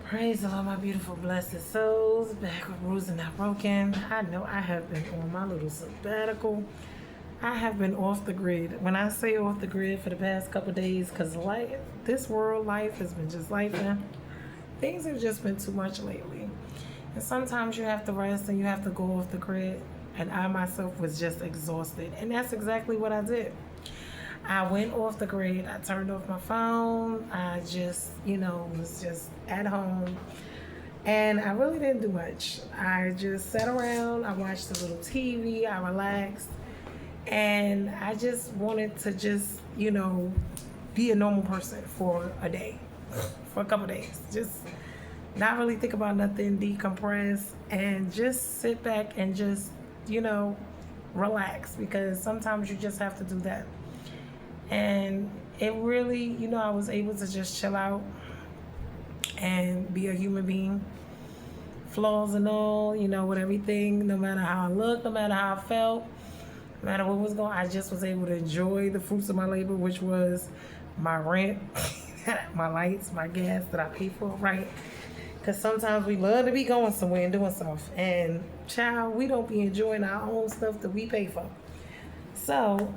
Praise the Lord, my beautiful blessed souls. Back with Bruised and Not Broken. I know I have been on my little sabbatical. I have been off the grid. When I say off the grid for the past couple of days, because this world life has been just life, and things have just been too much lately. And sometimes you have to rest and you have to go off the grid. And I myself was just exhausted. And that's exactly what I did. I went off the grid. I turned off my phone. I just, was just at home. And I really didn't do much. I just sat around. I watched a little TV. I relaxed. And I just wanted to just, be a normal person for a day, for a couple days. Just not really think about nothing, decompress, and just sit back and just, relax. Because sometimes you just have to do that. And it really, I was able to just chill out and be a human being. Flaws and all, with everything, no matter how I looked, no matter how I felt, no matter what was going on, I just was able to enjoy the fruits of my labor, which was my rent, my lights, my gas that I pay for, right? Because sometimes we love to be going somewhere and doing stuff. And, child, we don't be enjoying our own stuff that we pay for. So,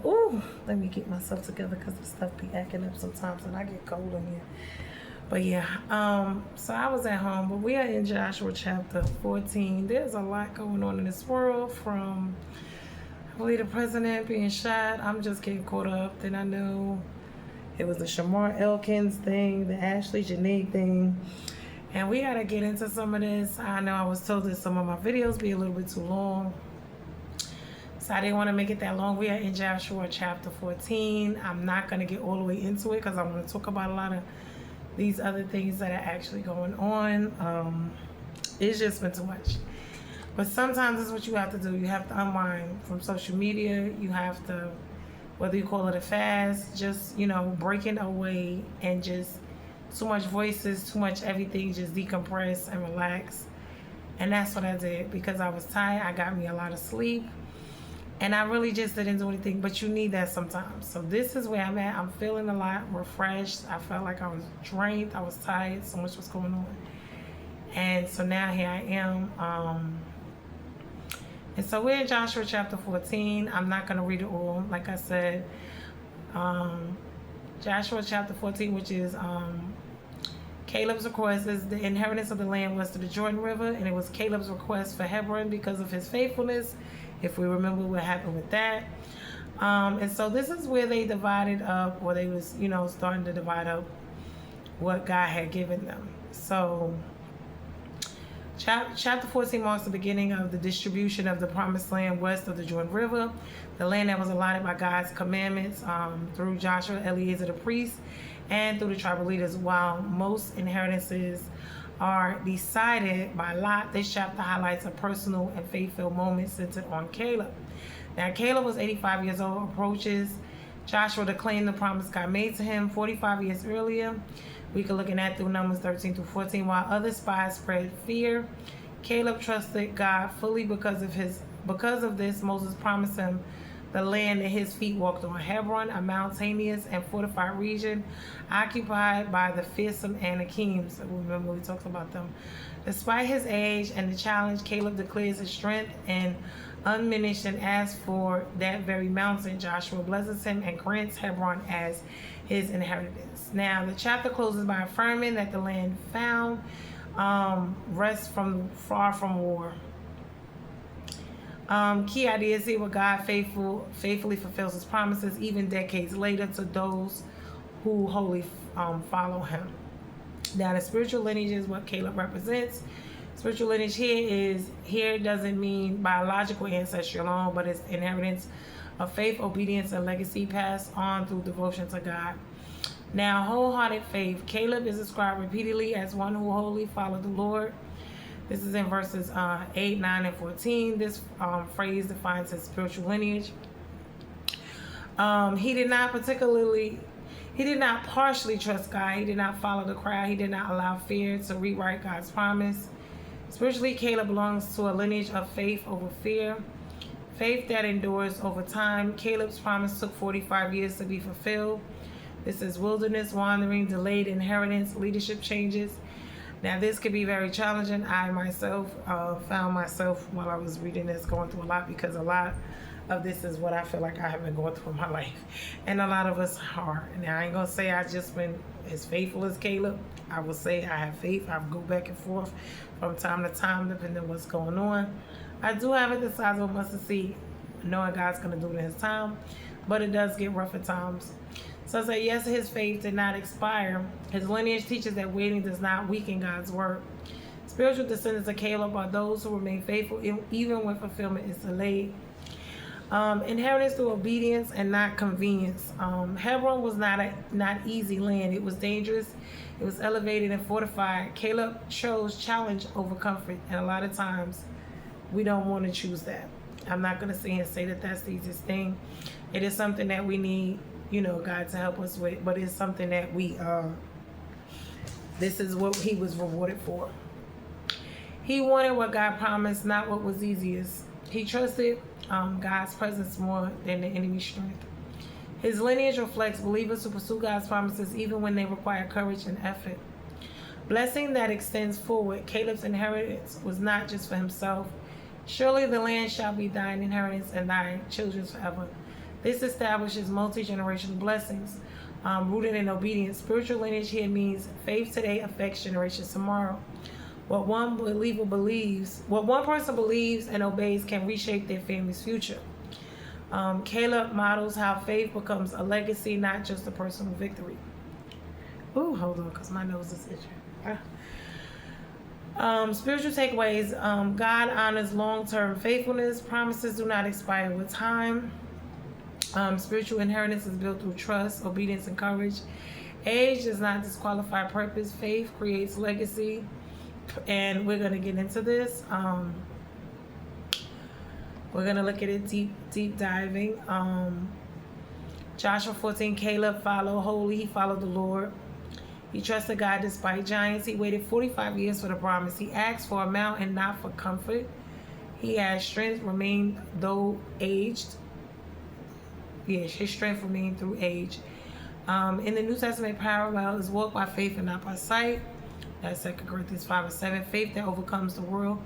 let me get myself together because the stuff be acting up sometimes and I get cold in here. But yeah, so I was at home, but we are in Joshua chapter 14. There's a lot going on in this world, from, I believe, the president being shot. I'm just getting caught up. Then I know it was the Shamar Elkins thing, the Ashley Janae thing. And we got to get into some of this. I know I was told that some of my videos be a little bit too long. So I didn't want to make it that long. We are in Joshua chapter 14. I'm not going to get all the way into it because I want to talk about a lot of these other things that are actually going on. It's just been too much. But sometimes this is what you have to do. You have to unwind from social media. You have to, whether you call it a fast, just, breaking away and just too much voices, too much everything, just decompress and relax. And that's what I did because I was tired. I got me a lot of sleep. And I really just didn't do anything, but you need that sometimes. So this is where I'm at. I'm feeling a lot refreshed. I felt like I was drained. I was tired. So much was going on. And so now here I am. And so we're in Joshua chapter 14. I'm not going to read it all. Like I said, Joshua chapter 14, which is Caleb's request, is the inheritance of the land west of the Jordan River. And it was Caleb's request for Hebron because of his faithfulness, if we remember what happened with that. And so this is where they divided up, or they was, starting to divide up what God had given them. So chapter 14 marks the beginning of the distribution of the promised land west of the Jordan River, the land that was allotted by God's commandments through Joshua, Eleazar the priest, and through the tribal leaders. While most inheritances are decided by lot, this chapter highlights a personal and faith-filled moment centered on Caleb. Now, Caleb was 85 years old, approaches Joshua to claim the promise God made to him 45 years earlier. We can look at that through Numbers 13 through 14. While other spies spread fear, Caleb trusted God fully because of this, Moses promised him the land that his feet walked on, Hebron, a mountainous and fortified region occupied by the fearsome Anakim. So remember, we talked about them. Despite his age and the challenge, Caleb declares his strength and undiminished and asks for that very mountain. Joshua blesses him and grants Hebron as his inheritance. Now, the chapter closes by affirming that the land found rests far from war. Key ideas here: where God faithfully fulfills his promises even decades later to those who wholly follow him. Now, the spiritual lineage is what Caleb represents. Spiritual lineage here doesn't mean biological ancestry alone, but it's inheritance of faith, obedience, and legacy passed on through devotion to God. Now, wholehearted faith. Caleb is described repeatedly as one who wholly followed the Lord. This is in verses 8, 9, and 14. This phrase defines his spiritual lineage. He did not partially trust God. He did not follow the crowd. He did not allow fear to rewrite God's promise. Spiritually, Caleb belongs to a lineage of faith over fear, faith that endures over time. Caleb's promise took 45 years to be fulfilled. This is wilderness wandering, delayed inheritance, leadership changes, Now, this could be very challenging. I myself found myself while I was reading this going through a lot, because a lot of this is what I feel like I have been going through in my life. And a lot of us are. Now, I ain't going to say I just been as faithful as Caleb. I will say I have faith. I go back and forth from time to time, depending on what's going on. I do have it the size of a mustard seed, knowing God's going to do it in his time. But it does get rough at times. So I say, yes, his faith did not expire. His lineage teaches that waiting does not weaken God's word. Spiritual descendants of Caleb are those who remain faithful even when fulfillment is delayed. Inheritance through obedience and not convenience. Hebron was not easy land. It was dangerous. It was elevated and fortified. Caleb chose challenge over comfort, and a lot of times we don't want to choose that. I'm not going to sit here and say that that's the easiest thing. It is something that we need, God to help us with, but it's something that this is what he was rewarded for. He wanted what God promised, not what was easiest. He trusted God's presence more than the enemy's strength. His lineage reflects believers who pursue God's promises even when they require courage and effort. Blessing that extends forward. Caleb's inheritance was not just for himself. Surely the land shall be thine inheritance and thy children's forever. This establishes multi-generational blessings rooted in obedience. Spiritual lineage here means faith today affects generations tomorrow. What one person believes and obeys can reshape their family's future. Caleb models how faith becomes a legacy, not just a personal victory. Ooh, hold on, because my nose is itching. Spiritual takeaways. God honors long-term faithfulness. Promises do not expire with time. Spiritual inheritance is built through trust, obedience, and courage. Age does not disqualify purpose. Faith creates legacy. And we're going to get into this. We're going to look at it deep diving. Joshua 14, Caleb followed holy. He followed the Lord. He trusted God despite giants. He waited 45 years for the promise. He asked for a mountain, not for comfort. He had strength, remained though aged. Yes, his strength remained through age. In the New Testament parallel is walk by faith and not by sight. That's 2 Corinthians 5:7. Faith that overcomes the world.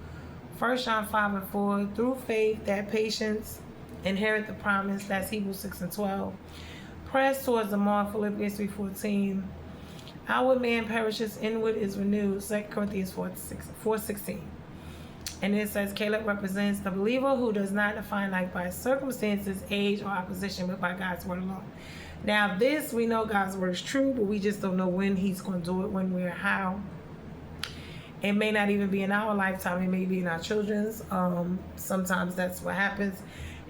1 John 5:4. Through faith, that patience inherit the promise. That's Hebrews 6:12. Press towards the mark. Philippians 3:14. Outward man perishes, inward is renewed. 2 Corinthians 4:16. And it says Caleb represents the believer who does not define life by circumstances, age, or opposition, but by God's word alone. Now this, we know God's word is true, but we just don't know when he's going to do it, when, where, how. It may not even be in our lifetime. It may be in our children's. Sometimes that's what happens.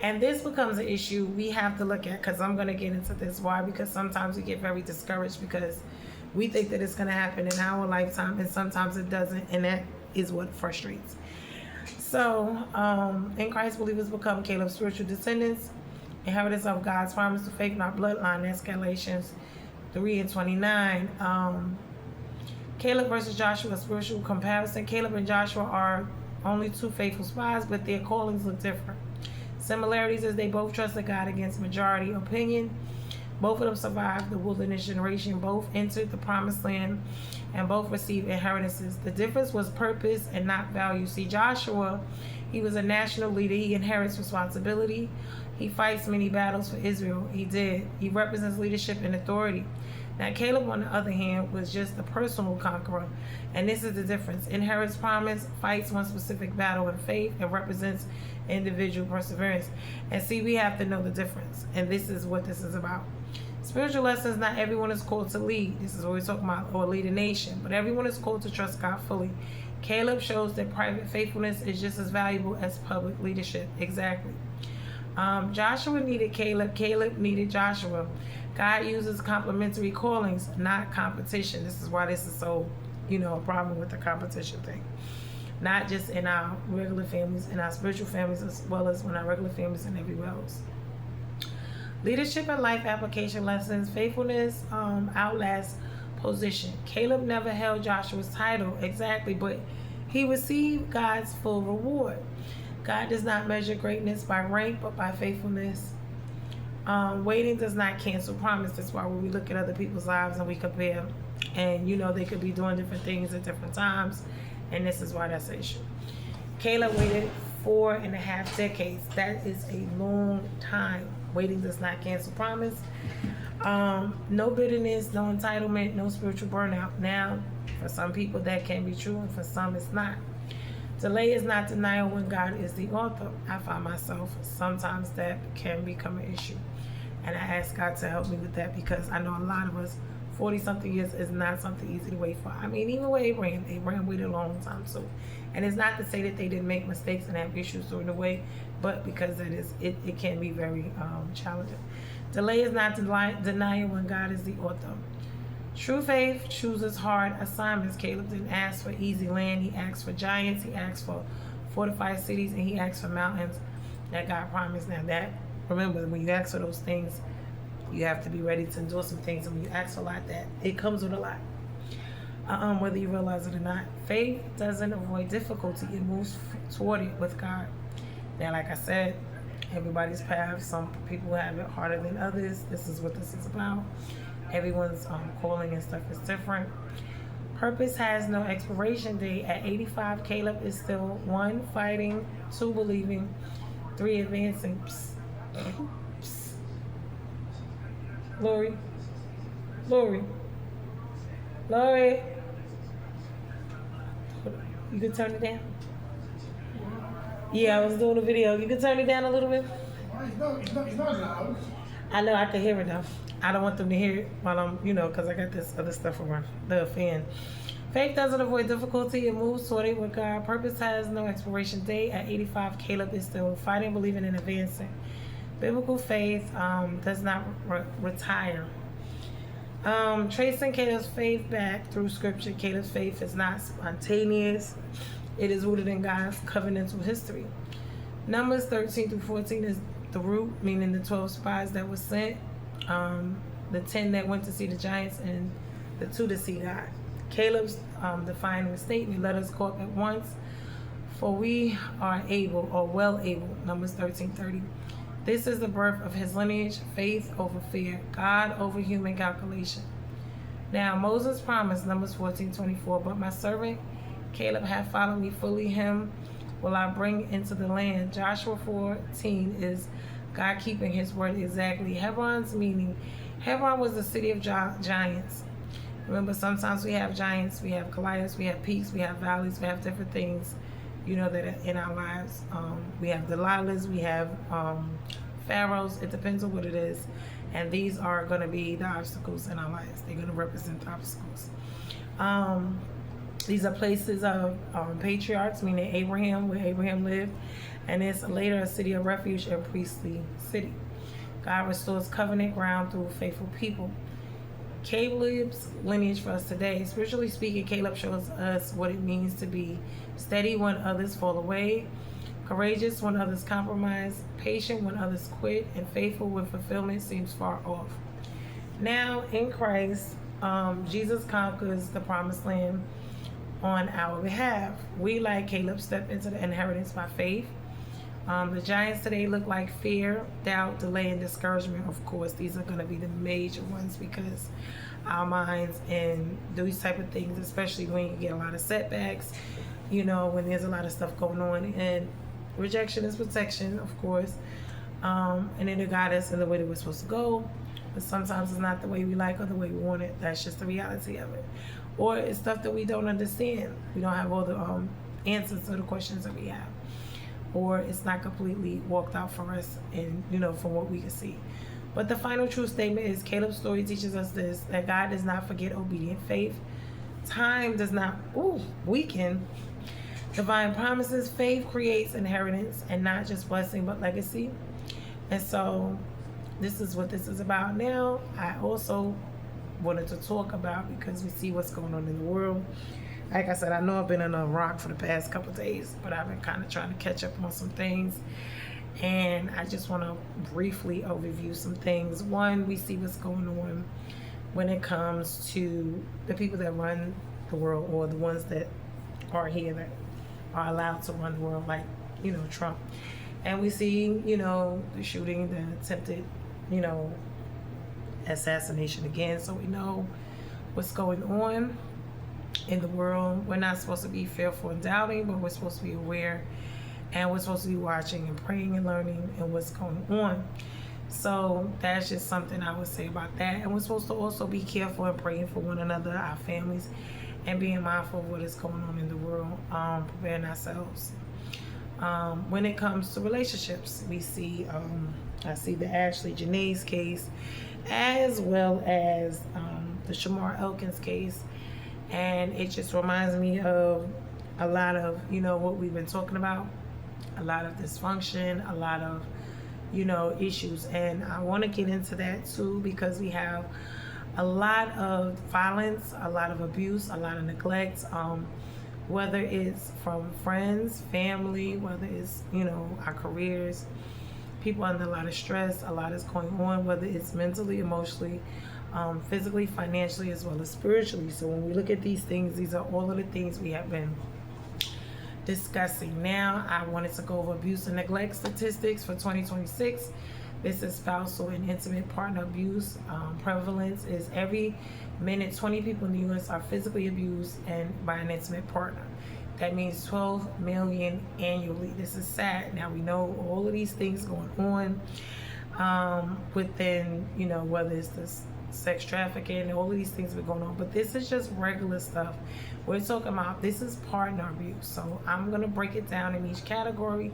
And this becomes an issue we have to look at, because I'm going to get into this. Why? Because sometimes we get very discouraged because we think that it's going to happen in our lifetime, and sometimes it doesn't, and that is what frustrates. So, in Christ, believers become Caleb's spiritual descendants, inheritance of God's promise to faith, not bloodline. That's Galatians 3:29. Caleb versus Joshua, spiritual comparison. Caleb and Joshua are only two faithful spies, but their callings look different. Similarities is they both trusted God against majority opinion. Both of them survived the wilderness generation. Both entered the promised land, and both received inheritances. The difference was purpose and not value. See, Joshua, he was a national leader. He inherits responsibility. He fights many battles for Israel. He did. He represents leadership and authority. Now, Caleb, on the other hand, was just a personal conqueror. And this is the difference. Inherits promise, fights one specific battle in faith, and represents individual perseverance. And see, we have to know the difference. And this is what this is about. Spiritual lessons, not everyone is called to lead. This is what we're talking about, or lead a nation. But everyone is called to trust God fully. Caleb shows that private faithfulness is just as valuable as public leadership. Exactly. Joshua needed Caleb. Caleb needed Joshua. God uses complementary callings, not competition. This is why this is so, a problem with the competition thing. Not just in our regular families, in our spiritual families, as well as in our regular families and everywhere else. Leadership and life application lessons. Faithfulness outlasts position. Caleb never held Joshua's title, exactly, but he received God's full reward. God does not measure greatness by rank, but by faithfulness. Waiting does not cancel promise. That's why when we look at other people's lives and we compare And they could be doing different things at different times, and this is why that's an issue. Caleb waited 4.5 decades. That is a long time. Waiting does not cancel promise. No bitterness, no entitlement, no spiritual burnout. Now, for some people that can be true, and for some it's not. Delay is not denial when God is the author. I find myself sometimes that can become an issue. And I ask God to help me with that, because I know a lot of us, 40-something years is not something easy to wait for. I mean, even with Abraham waited a long time too. And it's not to say that they didn't make mistakes and have issues during the way, but because it can be very challenging. Delay is not denial when God is the author. True faith chooses hard assignments. Caleb didn't ask for easy land. He asked for giants. He asked for fortified cities, and he asked for mountains that God promised. Now that, remember, when you ask for those things, you have to be ready to endure some things. And when you ask for a lot, that it comes with a lot. Whether you realize it or not. Faith doesn't avoid difficulty. It moves toward it with God. Now, like I said, everybody's path. Some people have it harder than others. This is what this is about. Everyone's calling and stuff is different. Purpose has no expiration date. At 85, Caleb is still 1, fighting, 2, believing, 3, advancing. Psst. Psst. Lori. You can turn it down? Yeah, I was doing a video. You can turn it down a little bit? It's not loud. I know, I can hear it though. I don't want them to hear it while I'm, because I got this other stuff around the fan. Faith doesn't avoid difficulty. It moves toward it with God. Purpose has no expiration date. At 85, Caleb is still fighting, believing, and advancing. Biblical faith does not retire. Tracing Caleb's faith back through scripture, Caleb's faith is not spontaneous. It is rooted in God's covenantal history. Numbers 13 through 14 is the root, meaning the 12 spies that were sent, the 10 that went to see the giants, and the 2 to see God. Caleb's defining statement, let us go up at once, for we are able, or well able, Numbers 13:30. This is the birth of his lineage, faith over fear, God over human calculation. Now Moses promised, Numbers 14:24, but my servant Caleb hath followed me fully, him will I bring into the land. Joshua 14 is God keeping his word exactly. Hebron's meaning, Hebron was the city of giants. Remember, sometimes we have giants, we have Goliaths, we have peaks, we have valleys, we have different things, that are in our lives. We have Delilahs, we have Pharaohs. It depends on what it is. And these are going to be the obstacles in our lives. They're going to represent the obstacles. These are places of patriarchs, meaning Abraham, where Abraham lived. And it's later a city of refuge and priestly city. God restores covenant ground through faithful people. Caleb's lineage for us today. Spiritually speaking, Caleb shows us what it means to be steady when others fall away, courageous when others compromise, patient when others quit, and faithful when fulfillment seems far off. Now, in Christ, Jesus conquers the promised land on our behalf. We, like Caleb, step into the inheritance by faith. The giants today look like fear, doubt, delay, and discouragement. Of course, these are going to be the major ones, because our minds and these type of things, especially when you get a lot of setbacks, when there's a lot of stuff going on, and rejection is protection, of course, and it'll guide us in the way that we're supposed to go. But sometimes it's not the way we like or the way we want it. That's just the reality of it. Or it's stuff that we don't understand. We don't have all the answers to the questions that we have. Or it's not completely walked out for us, and from what we can see. But the final true statement is, Caleb's story teaches us this, that God does not forget obedient faith. Time does not weaken divine promises. Faith creates inheritance, and not just blessing but legacy. And so this is what this is about. Now I also wanted to talk about, because we see what's going on in the world. Like I said, I know I've been in a rock for the past couple of days, but I've been kind of trying to catch up on some things. And I just want to briefly overview some things. One, we see what's going on when it comes to the people that run the world, or the ones that are here that are allowed to run the world, like, Trump. And we see, the shooting, the attempted, assassination again. So we know what's going on in the world. We're not supposed to be fearful and doubting, but we're supposed to be aware, and we're supposed to be watching and praying and learning and what's going on. So that's just something I would say about that. And we're supposed to also be careful and praying for one another, our families, and being mindful of what is going on in the world, preparing ourselves. When it comes to relationships, we see, I see the Ashley Janae's case, as well as the Shamar Elkins case. And it just reminds me of a lot of, what we've been talking about, a lot of dysfunction, a lot of, issues. And I want to get into that too, because we have a lot of violence, a lot of abuse, a lot of neglect, whether it's from friends, family, whether it's, our careers, people under a lot of stress, a lot is going on, whether it's mentally, emotionally, physically, financially, as well as spiritually. So when we look at these things, these are all of the things we have been discussing. Now, I wanted to go over abuse and neglect statistics for 2026. This is spousal and intimate partner abuse. Prevalence is every minute 20 people in the U.S. are physically abused and by an intimate partner. That means 12 million annually. This is sad. Now we know all of these things going on within, whether it's this sex trafficking, all of these things have been going on, but this is just regular stuff. We're talking about, this is partner abuse. So I'm going to break it down in each category,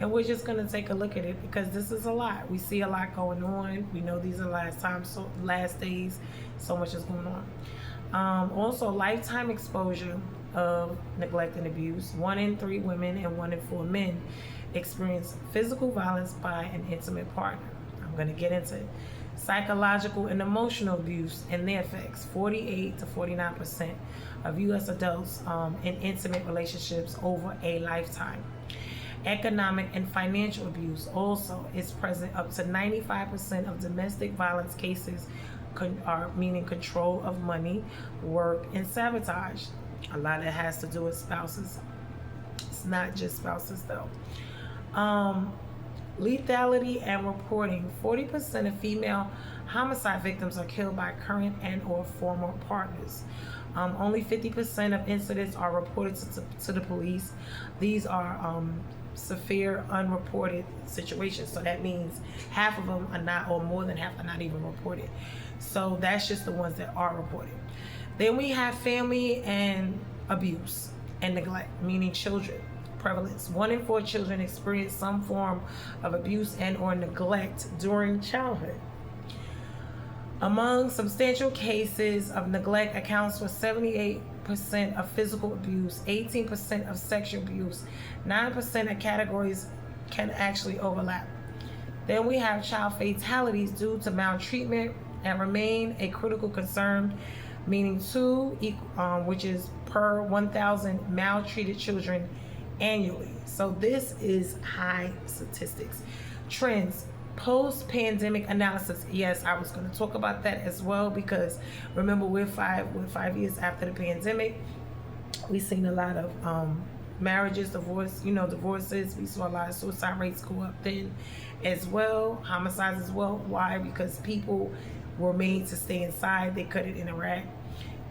and we're just going to take a look at it, because this is a lot. We see a lot going on. We know these are last days, so much is going on. Also, lifetime exposure of neglect and abuse. 1 in 3 women and 1 in 4 men experience physical violence by an intimate partner. I'm going to get into it. Psychological and emotional abuse and their effects. 48 to 49% of U.S. adults in intimate relationships over a lifetime. Economic and financial abuse also is present. Up to 95% of domestic violence cases are meaning control of money, work, and sabotage. A lot of it has to do with spouses. It's not just spouses though. Lethality and reporting. 40% of female homicide victims are killed by current and or former partners. Only 50% of incidents are reported to the police. These are severe unreported situations. So that means half of them are not, or more than half are not even reported. So that's just the ones that are reported. Then we have family and abuse and neglect, meaning children. Prevalence. 1 in 4 children experience some form of abuse and or neglect during childhood. Among substantial cases of neglect accounts for 78% of physical abuse, 18% of sexual abuse, 9% of categories can actually overlap. Then we have child fatalities due to maltreatment and remain a critical concern, meaning 2, which is per 1,000 maltreated children annually. So this is high statistics. Trends, post-pandemic analysis. Yes, I was going to talk about that as well, because remember, we're 5 years after the pandemic. We've seen a lot of marriages, divorces. We saw a lot of suicide rates go up then as well, homicides as well. Why? Because people were made to stay inside. They couldn't interact.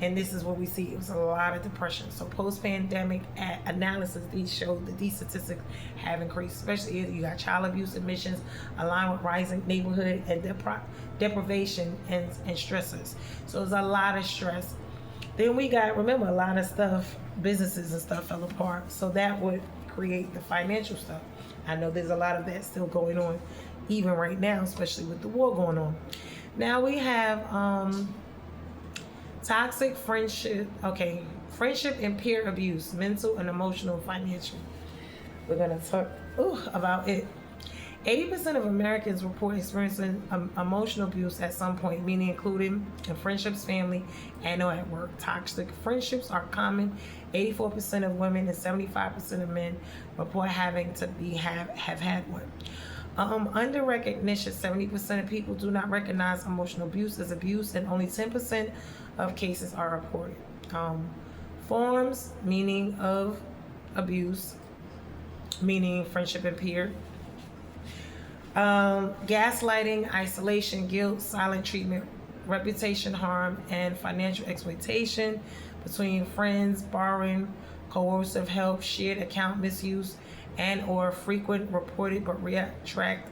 And this is what we see. It was a lot of depression. So post-pandemic analysis, these show that these statistics have increased, especially if you got child abuse admissions aligned with rising neighborhood and deprivation and stressors. So there's a lot of stress. Then we got, remember, a lot of stuff, businesses and stuff fell apart. So that would create the financial stuff. I know there's a lot of that still going on, even right now, especially with the war going on. Now we have toxic friendship, friendship and peer abuse, mental and emotional and financial. We're going to talk about it. 80% of Americans report experiencing emotional abuse at some point, meaning including in friendships, family, and or at work. Toxic friendships are common. 84% of women and 75% of men report having to have had one. Under recognition, 70% of people do not recognize emotional abuse as abuse, and only 10% of cases are reported. Forms, meaning of abuse, meaning friendship and peer. Gaslighting, isolation, guilt, silent treatment, reputation harm, and financial exploitation between friends, borrowing, coercive help, shared account misuse, and or frequent reported but retract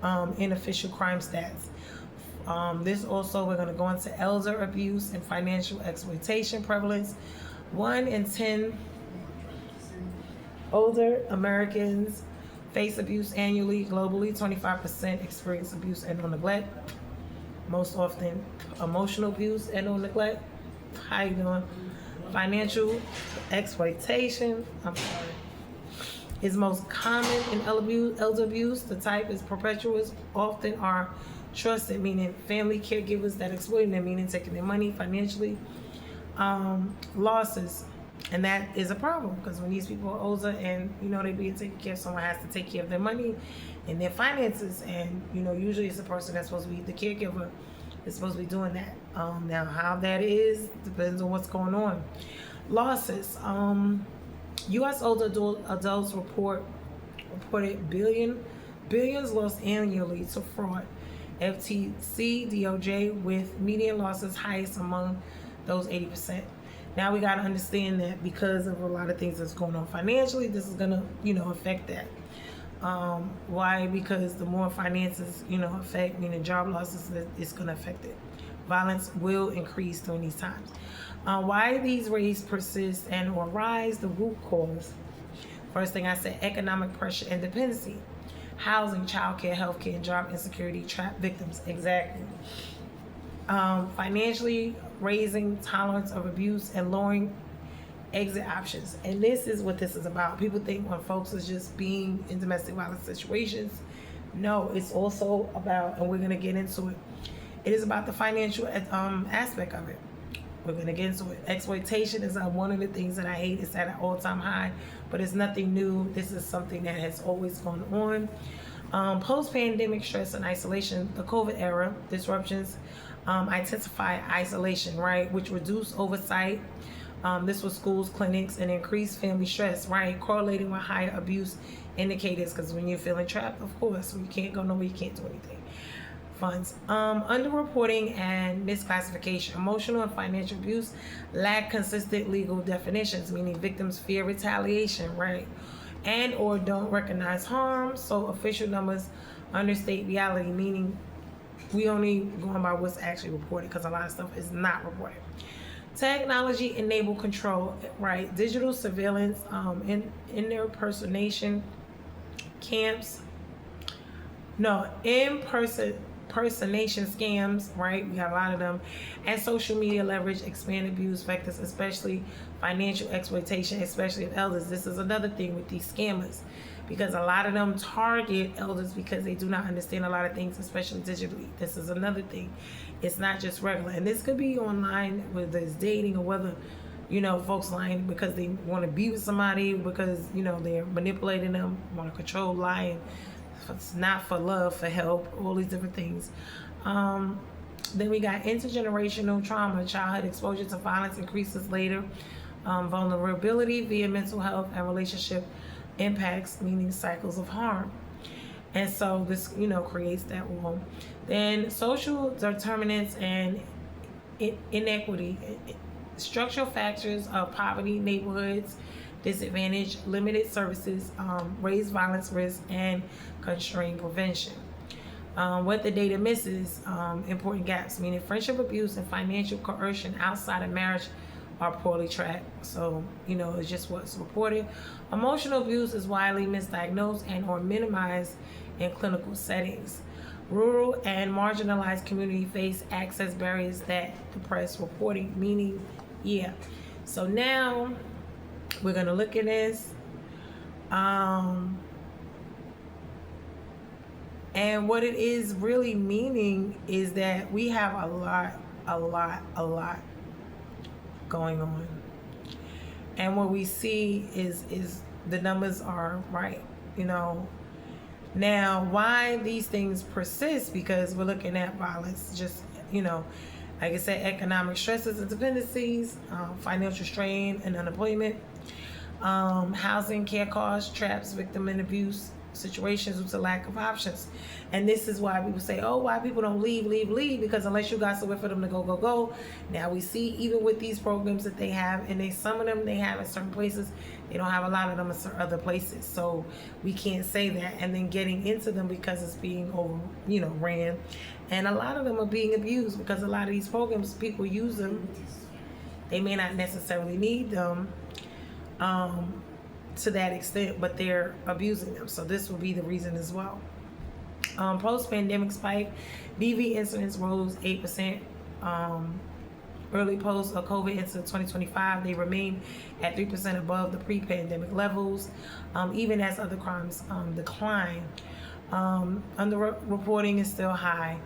unofficial crime stats. This also, we're going to go into elder abuse and financial exploitation prevalence. 1 in 10 older Americans face abuse annually. Globally, 25% experience abuse and or neglect. Most often, emotional abuse and or neglect. How you doing? Financial exploitation. Is most common in elder abuse. The type is perpetuals. Often are trusted, meaning family caregivers that exploit them, meaning taking their money financially. Losses, and that is a problem because when these people are older and they're being taken care of, someone has to take care of their money and their finances, and usually it's the person that's supposed to be the caregiver is supposed to be doing that. Now how that is depends on what's going on. Losses. U.S. older adults reported billions lost annually to fraud. FTC, DOJ, with median losses highest among those 80%. Now we got to understand that because of a lot of things that's going on financially, this is going to, affect that. Why? Because the more finances, affect, meaning job losses, it's going to affect it. Violence will increase during these times. Why these rates persist and or rise, the root cause. First thing I said, economic pressure and dependency. Housing, childcare, healthcare, and job insecurity trap victims. Exactly. Financially raising tolerance of abuse and lowering exit options. And this is what this is about. People think when folks is just being in domestic violence situations. No, it's also about, and we're going to get into it, it is about the financial aspect of it. We're going to get into it. Exploitation is one of the things that I hate. It's at an all-time high, but it's nothing new. This is something that has always gone on. Post-pandemic stress and isolation, the COVID era, disruptions, intensify isolation, right, which reduce oversight. This was schools, clinics, and increased family stress, right, correlating with higher abuse indicators, because when you're feeling trapped, of course, you can't go nowhere, you can't do anything. Funds. Underreporting and misclassification. Emotional and financial abuse lack consistent legal definitions, meaning victims fear retaliation, right, and or don't recognize harm. So official numbers understate reality, meaning we only going by what's actually reported because a lot of stuff is not reported. Technology enabled control, right? Digital surveillance, impersonation camps. No, impersonation scams, right? We got a lot of them. And social media leverage expand abuse vectors, especially financial exploitation, especially of elders. This is another thing with these scammers, because a lot of them target elders because they do not understand a lot of things, especially digitally. This is another thing. It's not just regular. And this could be online, whether it's dating or whether, folks lying because they want to be with somebody, because, they're manipulating them, want to control, lying. It's not for love, for help, all these different things. Then we got intergenerational trauma. Childhood exposure to violence increases later. Vulnerability via mental health and relationship impacts, meaning cycles of harm. And so this, creates that wall. Then social determinants and inequity. Structural factors of poverty, neighborhoods, disadvantage, limited services, raised violence risk, and constrained prevention. What the data misses, important gaps, meaning friendship abuse and financial coercion outside of marriage are poorly tracked. So, it's just what's reported. Emotional abuse is widely misdiagnosed and or minimized in clinical settings. Rural and marginalized communities face access barriers that depress reporting, meaning, So now we're going to look at this. And what it is really meaning is that we have a lot going on. And what we see is the numbers are right, Now, why these things persist? Because we're looking at violence, just, like I said, economic stresses and dependencies, financial strain and unemployment, housing, care costs, traps, victim and abuse, situations due to lack of options. And this is why people say, oh, why people don't leave, because unless you got somewhere for them to go. Now we see even with these programs that they have, and some of them they have in certain places, they don't have a lot of them in other places. So we can't say that. And then getting into them because it's being over, ran. And a lot of them are being abused because a lot of these programs, people use them. They may not necessarily need them to that extent, but they're abusing them. So this will be the reason as well. Post-pandemic spike, DV incidents rose 8%. Early post-COVID into 2025, they remain at 3% above the pre-pandemic levels, even as other crimes decline. Underreporting is still high.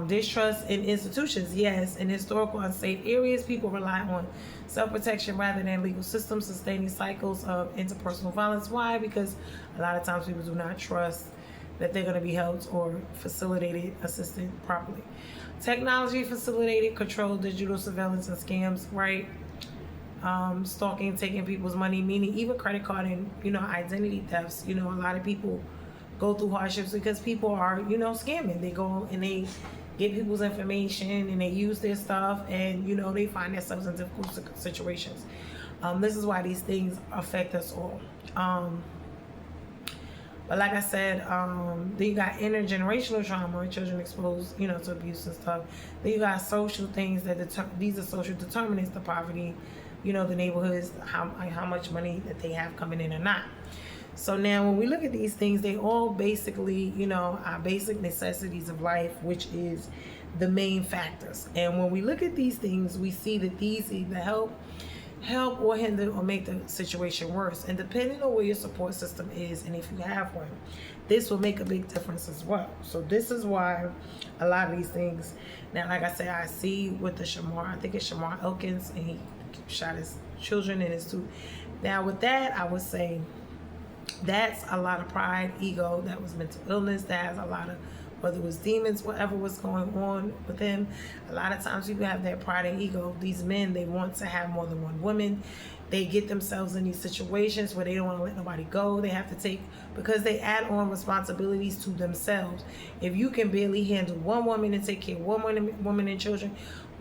Distrust in institutions, yes. In historical unsafe areas, people rely on self-protection rather than legal systems, sustaining cycles of interpersonal violence. Why? Because a lot of times people do not trust that they're going to be helped or facilitated, assisted properly. Technology facilitated, controlled digital surveillance and scams, right? Stalking, taking people's money, meaning even credit card and, identity thefts. A lot of people go through hardships because people are, scamming. They go and they get people's information and they use their stuff and, they find themselves in difficult situations. This is why these things affect us all. But like I said, then you got intergenerational trauma, children exposed, to abuse and stuff. Then you got social things these are social determinants, the poverty, the neighborhoods, how much money that they have coming in or not. So now when we look at these things, they all basically, our basic necessities of life, which is the main factors. And when we look at these things, we see that these either help or hinder or make the situation worse. And depending on where your support system is and if you have one, this will make a big difference as well. So this is why a lot of these things, now like I said, I see with the Shamar, I think it's Shamar Elkins, and he shot his children and his two. Now with that, I would say that's a lot of pride, ego, that was mental illness, that has a lot of, whether it was demons, whatever was going on with him. A lot of times people have that pride and ego. These men, they want to have more than one woman. They get themselves in these situations where they don't want to let nobody go. They have to take, because they add on responsibilities to themselves. If you can barely handle one woman and take care of one woman and children,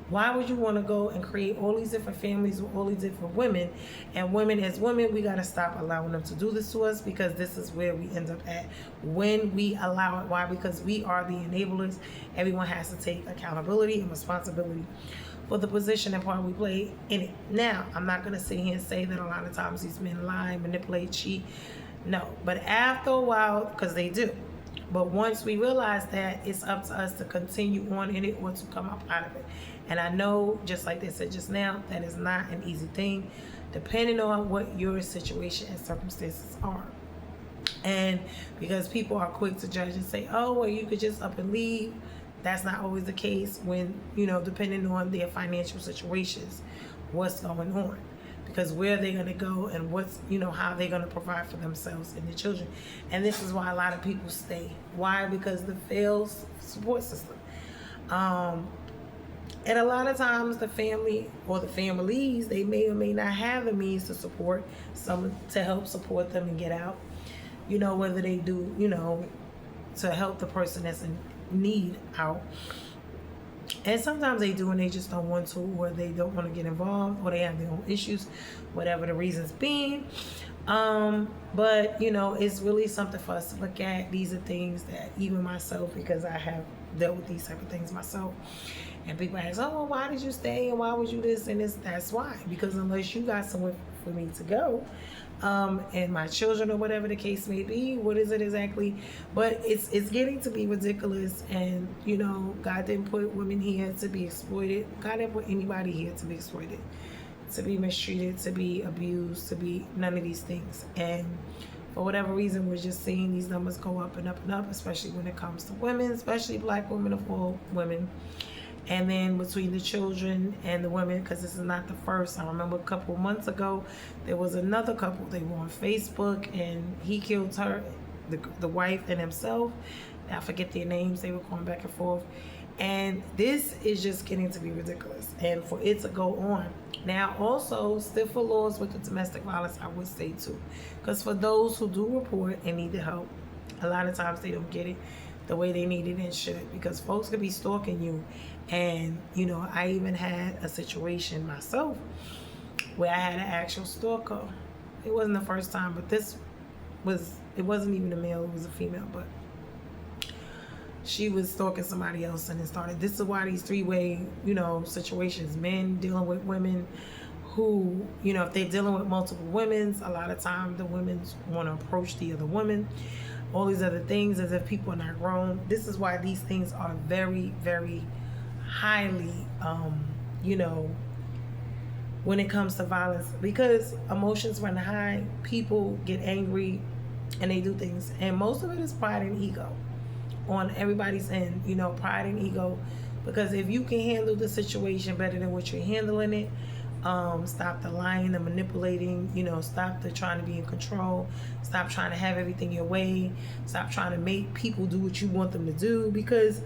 why would you want to go and create all these different families with all these different women? And women, as women, we got to stop allowing them to do this to us, because this is where we end up at when we allow it. Why? Because we are the enablers. Everyone has to take accountability and responsibility for the position and part we play in it. Now, I'm not going to sit here and say that a lot of times these men lie, manipulate, cheat. No. But after a while, because they do. But once we realize that, it's up to us to continue on in it or to come up out of it. And I know, just like they said just now, that is not an easy thing, depending on what your situation and circumstances are. And because people are quick to judge and say, oh, well, you could just up and leave. That's not always the case when, depending on their financial situations, what's going on. Because where they're going to go and what's, how they're going to provide for themselves and their children. And this is why a lot of people stay. Why? Because the failed support system. And a lot of times the family or the families, they may or may not have the means to support someone to help support them and get out. Whether they do, to help the person that's in need out. And sometimes they do and they just don't want to, or they don't want to get involved, or they have their own issues, whatever the reasons being. But, it's really something for us to look at. These are things that even myself, because I have dealt with these type of things myself. And people ask, oh, well, why did you stay? And why would you this and this? That's why. Because unless you got somewhere for me to go, and my children or whatever the case may be, what is it exactly? But it's getting to be ridiculous. And, God didn't put women here to be exploited. God didn't put anybody here to be exploited, to be mistreated, to be abused, to be none of these things. And for whatever reason, we're just seeing these numbers go up and up and up, especially when it comes to women, especially Black women, of all women. And then between the children and the women, because this is not the first. I remember a couple of months ago, there was another couple. They were on Facebook, and he killed her, the wife and himself. I forget their names. They were going back and forth. And this is just getting to be ridiculous. And for it to go on. Now, also, stiffer laws with the domestic violence, I would say too. Because for those who do report and need the help, A lot of times they don't get it the way they need it and should, because folks could be stalking you. And I even had a situation myself where I had an actual stalker. It wasn't the first time, but it wasn't even a male, it was a female, but she was stalking somebody else, and it started. This is why these three-way, situations, men dealing with women who, if they're dealing with multiple women, a lot of times the women want to approach the other women, all these other things, as if people are not grown. This is why these things are very, very highly, when it comes to violence, because emotions run high, people get angry, and they do things, and most of it is pride and ego on everybody's end, pride and ego, because if you can handle the situation better than what you're handling it, stop the lying, the manipulating, stop the trying to be in control, stop trying to have everything your way, stop trying to make people do what you want them to do, because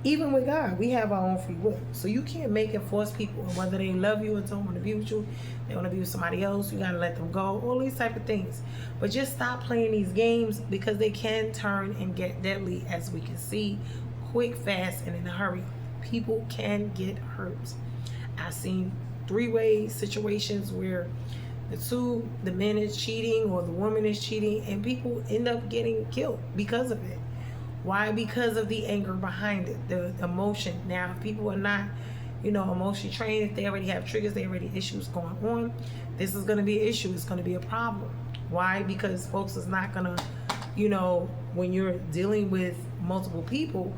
even with God, we have our own free will. So you can't make and force people, and whether they love you or don't want to be with you, they want to be with somebody else, you got to let them go, all these type of things. But just stop playing these games, because they can turn and get deadly, as we can see, quick, fast, and in a hurry. People can get hurt. I've seen three-way situations where the man is cheating or the woman is cheating, and people end up getting killed because of it. Why? Because of the anger behind it, the emotion. Now, if people are not, emotionally trained, if they already have triggers, they already issues going on, this is going to be an issue. It's going to be a problem. Why? Because folks is not going to, when you're dealing with multiple people,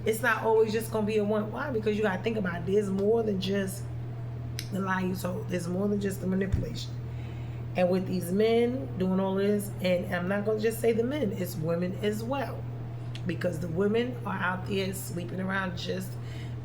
it's not always just going to be a one. Why? Because you got to think about it. There's more than just the lie you told. There's more than just the manipulation. And with these men doing all this, and I'm not going to just say the men, it's women as well. Because the women are out there sleeping around just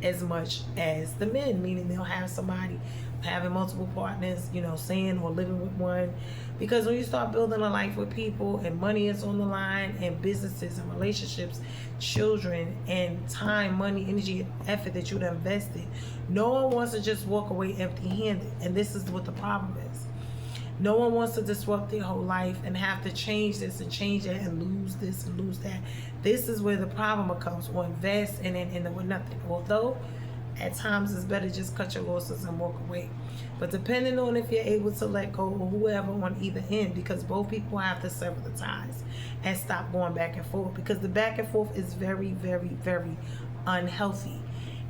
as much as the men, meaning they'll have somebody having multiple partners, saying or living with one. Because when you start building a life with people, and money is on the line, and businesses and relationships, children, and time, money, energy, and effort that you've invested, no one wants to just walk away empty-handed. And this is what the problem is. No one wants to disrupt their whole life and have to change this and change that and lose this and lose that. This is where the problem comes, or invest and then end up with nothing. Although at times it's better just cut your losses and walk away. But depending on if you're able to let go, or whoever on either end, because both people have to sever the ties and stop going back and forth, because the back and forth is very, very, very unhealthy.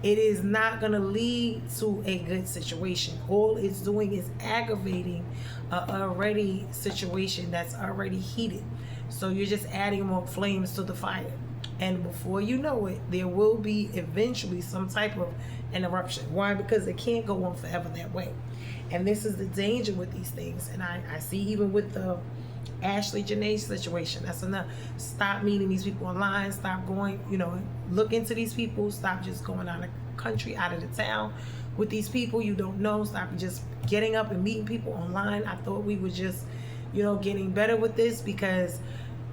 It is not going to lead to a good situation. All it's doing is aggravating a already situation that's already heated. So you're just adding more flames to the fire. And before you know it, there will be eventually some type of interruption. Why? Because it can't go on forever that way. And this is the danger with these things. And I see even with the Ashley Janae situation, that's enough. Stop meeting these people online. Stop going, look into these people. Stop just going out of the country, out of the town with these people you don't know. Stop just getting up and meeting people online. I thought we were just, getting better with this, because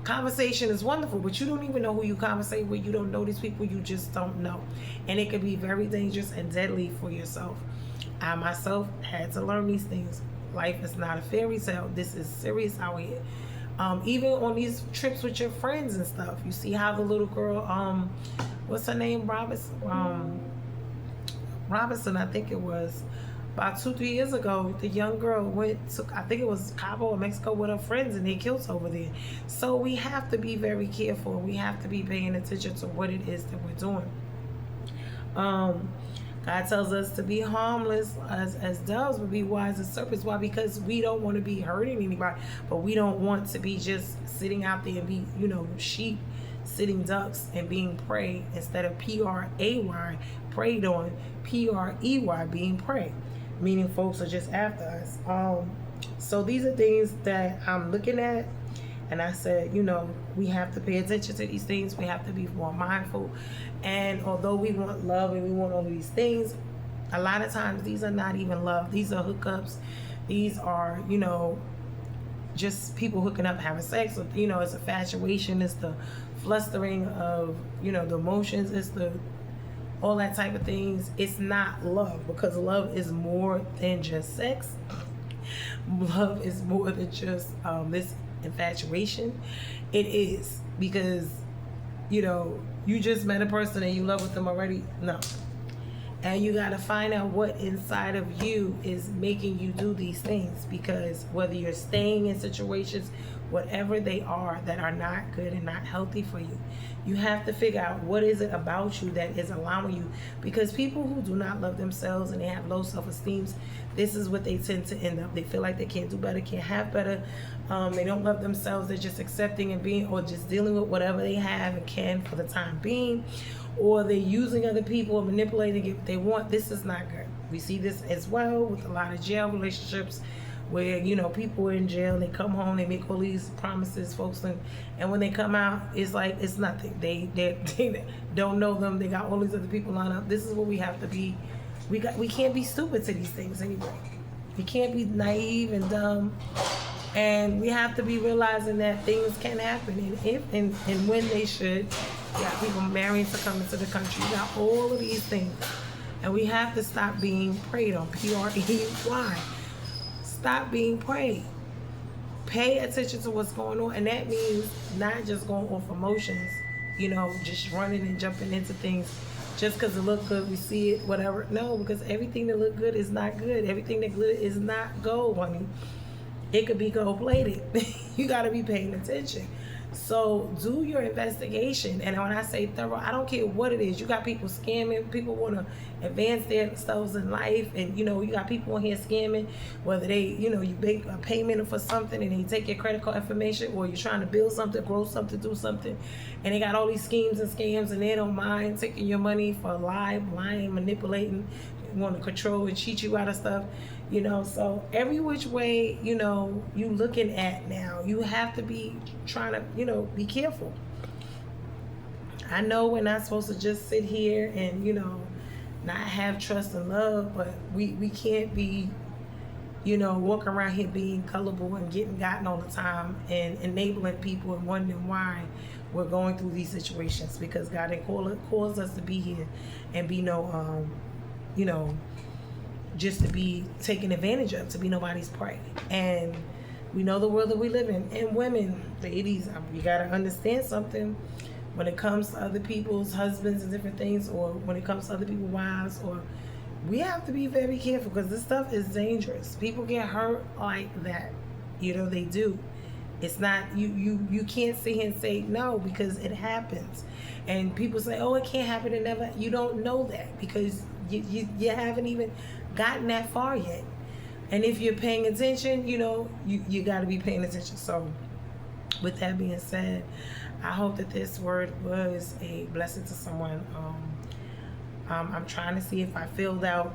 conversation is wonderful, but you don't even know who you conversate with. You don't know these people. You just don't know. And it could be very dangerous and deadly for yourself. I myself had to learn these things. Life is not a fairy tale. This is serious out here. Even on these trips with your friends and stuff, you see how the little girl, what's her name, Robinson, I think it was, about 2-3 years ago, the young girl went to, I think it was Cabo or Mexico, with her friends, and they killed over there. So we have to be very careful. We have to be paying attention to what it is that we're doing. God tells us to be harmless as doves, but be wise as serpents. Why? Because we don't want to be hurting anybody, but we don't want to be just sitting out there and be, sheep sitting ducks and being prey, instead of P-R-A-Y, preyed on, P-R-E-Y, being prey, meaning folks are just after us. So these are things that I'm looking at, and I said, we have to pay attention to these things. We have to be more mindful. And although we want love and we want all of these things, a lot of times these are not even love. These are hookups. These are, just people hooking up, having sex. It's a infatuation. It's the flustering of, the emotions. It's the all that type of things. It's not love, because love is more than just sex. Love is more than just this infatuation. It is, because, you know, you just met a person and you love with them already. No. And you got to find out what inside of you is making you do these things, because whether you're staying in situations, whatever they are, that are not good and not healthy for you, you have to figure out what is it about you that is allowing you. Because people who do not love themselves and they have low self-esteem, this is what they tend to end up. They feel like they can't do better, can't have better. They don't love themselves. They're just accepting and being, or just dealing with whatever they have and can for the time being, or they're using other people, manipulating it if they want. This is not good. We see this as well with a lot of jail relationships, where, you know, people are in jail, they come home, they make all these promises, folks, and when they come out, it's like it's nothing. They don't know them. They got all these other people lined up. This is what we have to be. We can't be stupid to these things anymore. We can't be naive and dumb, and we have to be realizing that things can happen, and if and when they should. You got people marrying to come into the country. You got all of these things, and we have to stop being preyed on. P-R-E-Y. Stop being preyed. Pay attention to what's going on, and that means not just going off emotions, you know, just running and jumping into things just because it look good, we see it, whatever. No, because everything that look good is not good. Everything that glitter is not gold, honey. It could be gold plated. You got to be paying attention. So do your investigation. And when I say thorough, I don't care what it is. You got people scamming. People want to advance themselves in life. And, you know, you got people on here scamming, whether they, you know, you make a payment for something and they take your credit card information, or you're trying to build something, grow something, do something. And they got all these schemes and scams, and they don't mind taking your money for lying, manipulating, want to control and cheat you out of stuff. You know, so every which way, you know, you looking at now, you have to be trying to, you know, be careful. I know we're not supposed to just sit here and, you know, not have trust and love, but we can't be, you know, walking around here being gullible and getting gotten all the time and enabling people and wondering why we're going through these situations, because God didn't cause us to be here and be no, you know, just to be taken advantage of, to be nobody's prey. And we know the world that we live in. And women, ladies, you got to understand something when it comes to other people's husbands and different things, or when it comes to other people's wives, or we have to be very careful, because this stuff is dangerous. People get hurt like that. You know, they do. It's not, you can't sit here and say no, because it happens. And people say, oh, it can't happen, it never. You don't know that, because you haven't even gotten that far yet. And if you're paying attention, you know, you got to be paying attention. So with that being said, I hope that this word was a blessing to someone. I'm trying to see if I filled out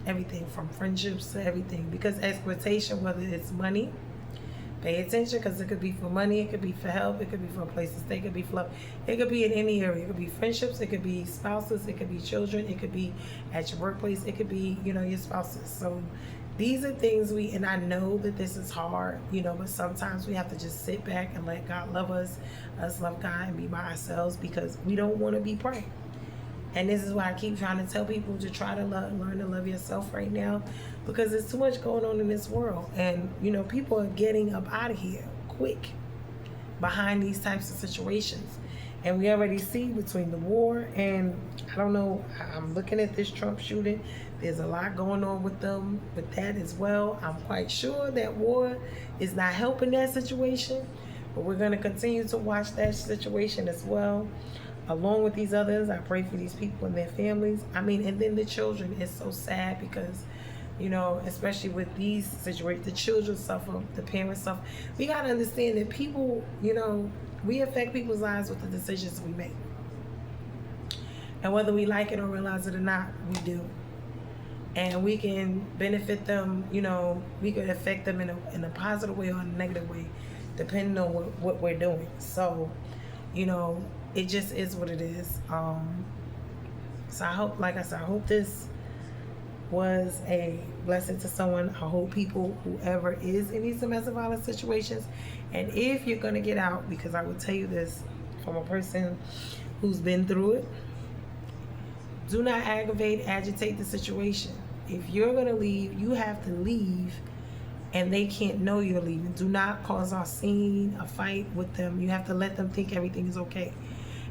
everything from friendships to everything, because exploitation, whether it's money, pay attention, because it could be for money, it could be for help, it could be for a place to stay, it could be for love, it could be in any area. It could be friendships, it could be spouses, it could be children, it could be at your workplace, it could be, you know, your spouses. So these are things and I know that this is hard, you know, but sometimes we have to just sit back and let God love us love God, and be by ourselves, because we don't want to be prey. And this is why I keep trying to tell people to try to learn to love yourself right now, because there's too much going on in this world. And, you know, people are getting up out of here quick behind these types of situations. And we already see between the war and, I don't know, I'm looking at this Trump shooting. There's a lot going on with them, with that as well. I'm quite sure that war is not helping that situation, but we're going to continue to watch that situation as well. Along with these others, I pray for these people and their families. I mean, and then the children. It's so sad, because, you know, especially with these situations, the children suffer, the parents suffer. We got to understand that people, you know, we affect people's lives with the decisions we make. And whether we like it or realize it or not, we do. And we can benefit them, you know, we could affect them in a positive way or a negative way, depending on what we're doing. So, you know, it just is what it is. So I hope, like I said, I hope this was a blessing to someone. I hope people, whoever is in these domestic violence situations, and if you're going to get out, because I will tell you this from a person who's been through it, do not agitate the situation. If you're going to leave, you have to leave and they can't know you're leaving. Do not cause a scene, a fight with them. You have to let them think everything is okay.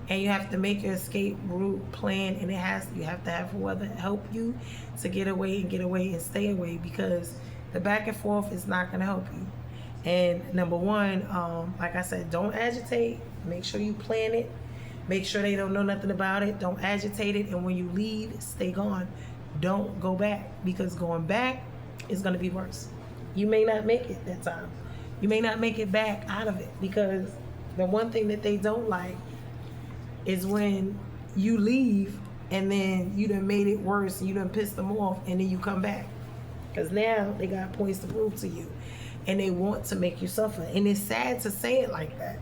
And you have to make your escape route plan, and you have to have whoever help you to get away and stay away, because the back and forth is not going to help you. And number one, like I said, don't agitate. Make sure you plan it. Make sure they don't know nothing about it. Don't agitate it. And when you leave, stay gone. Don't go back, because going back is going to be worse. You may not make it that time. You may not make it back out of it, because the one thing that they don't like is when you leave and then you done made it worse and you done pissed them off, and then you come back. Because now they got points to prove to you, and they want to make you suffer. And it's sad to say it like that,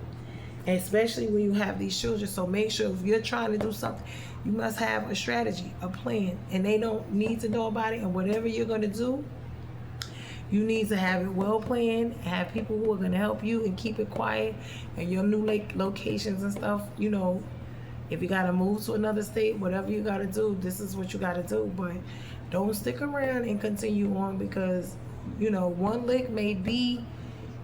especially when you have these children. So make sure if you're trying to do something, you must have a strategy, a plan, and they don't need to know about it. And whatever you're going to do, you need to have it well planned, have people who are going to help you, and keep it quiet. And your new locations and stuff, you know, if you got to move to another state, whatever you got to do, this is what you got to do. But don't stick around and continue on, because, you know, one lick may be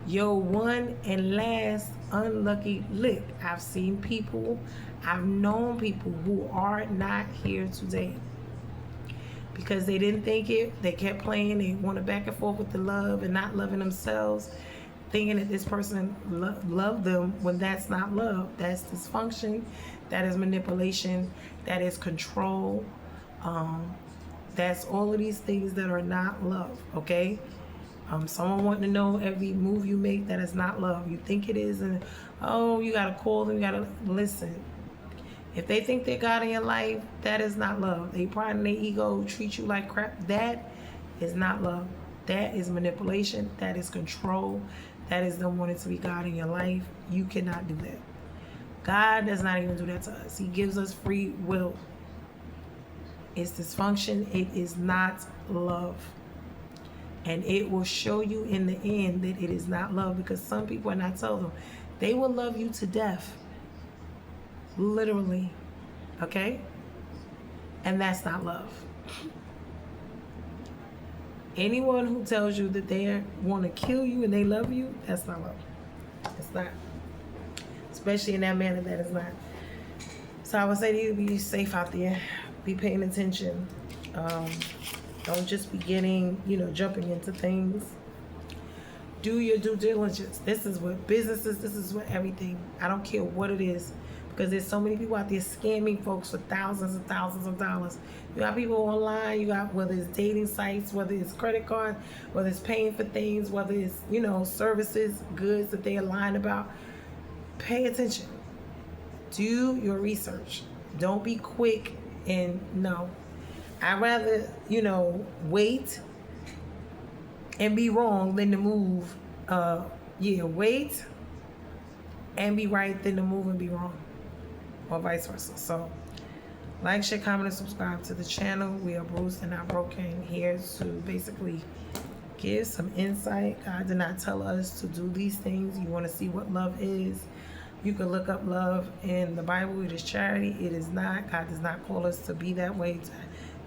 your one and last unlucky lick. I've seen people, I've known people who are not here today because they didn't think it. They kept playing. They wanted back and forth with the love and not loving themselves, thinking that this person loved them when that's not love. That's dysfunction. That is manipulation. That is control. That's all of these things that are not love, okay? Someone wanting to know every move you make, that is not love. You think it is, and oh, you gotta call them, you gotta listen. If they think they're God in your life, that is not love. They pride in their ego, treat you like crap. That is not love. That is manipulation. That is control. That is them wanting to be God in your life. You cannot do that. God does not even do that to us. He gives us free will. It's dysfunction. It is not love. And it will show you in the end that it is not love, because some people, and I tell them, they will love you to death. Literally. Okay? And that's not love. Anyone who tells you that they want to kill you and they love you, that's not love. It's not. Especially in that manner, that is not. So I would say to you, be safe out there. Be paying attention. Don't just be getting, jumping into things. Do your due diligence. This is what businesses, this is what everything. I don't care what it is, because there's so many people out there scamming folks for thousands and thousands of dollars. You got people online, you got, whether it's dating sites, whether it's credit card, whether it's paying for things, whether it's, services, goods that they're lying about. Pay attention. Do your research. Don't be quick and no. I'd rather, wait and be wrong than to move. Wait and be right than to move and be wrong, or vice versa. So, like, share, comment, and subscribe to the channel. We are Bruised and Not Broken, here to basically give some insight. God did not tell us to do these things. You want to see what love is? You can look up love in the Bible. It is charity. It is not. God does not call us to be that way,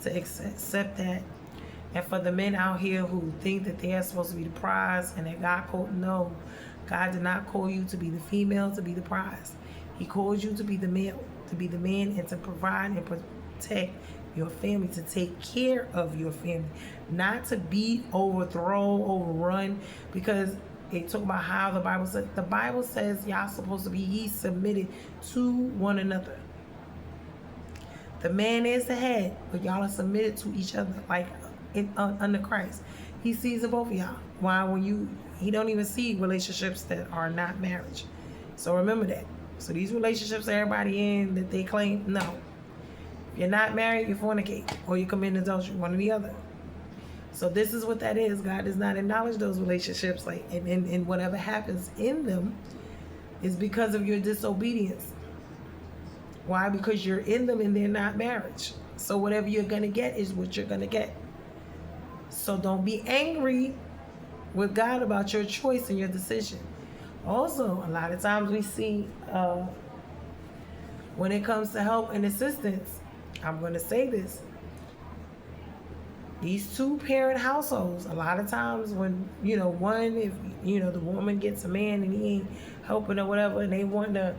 to accept that. And for the men out here who think that they are supposed to be the prize and that God called, no. God did not call you to be the female, to be the prize. He called you to be the male, to be the man, and to provide and protect your family, to take care of your family, not to beat, overthrow, overrun, because they talk about how the Bible says y'all supposed to be ye submitted to one another. The man is the head, but y'all are submitted to each other, like under Christ. He sees the both of y'all. Why? He don't even see relationships that are not marriage. So remember that. So these relationships everybody in that they claim, no. If you're not married, you fornicate, or you commit adultery, one or the other. So this is what that is. God does not acknowledge those relationships, and whatever happens in them is because of your disobedience. Why? Because you're in them and they're not marriage. So whatever you're going to get is what you're going to get. So don't be angry with God about your choice and your decision. Also, a lot of times we see when it comes to help and assistance, I'm going to say this, These two parent households, a lot of times when, one, if, the woman gets a man and he ain't helping or whatever, and they want to,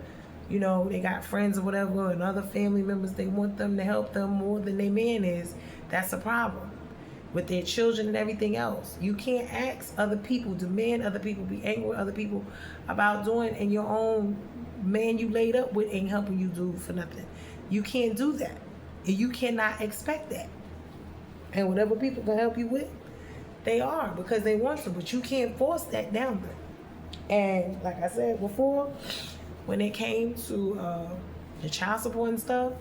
they got friends or whatever, and other family members, they want them to help them more than their man is, that's a problem. With their children and everything else. You can't ask other people, demand other people, be angry with other people about doing, and your own man you laid up with ain't helping you do for nothing. You can't do that. And you cannot expect that. And whatever people can help you with, they are, because they want to, but you can't force that down them. And like I said before, when it came to the child support and stuff,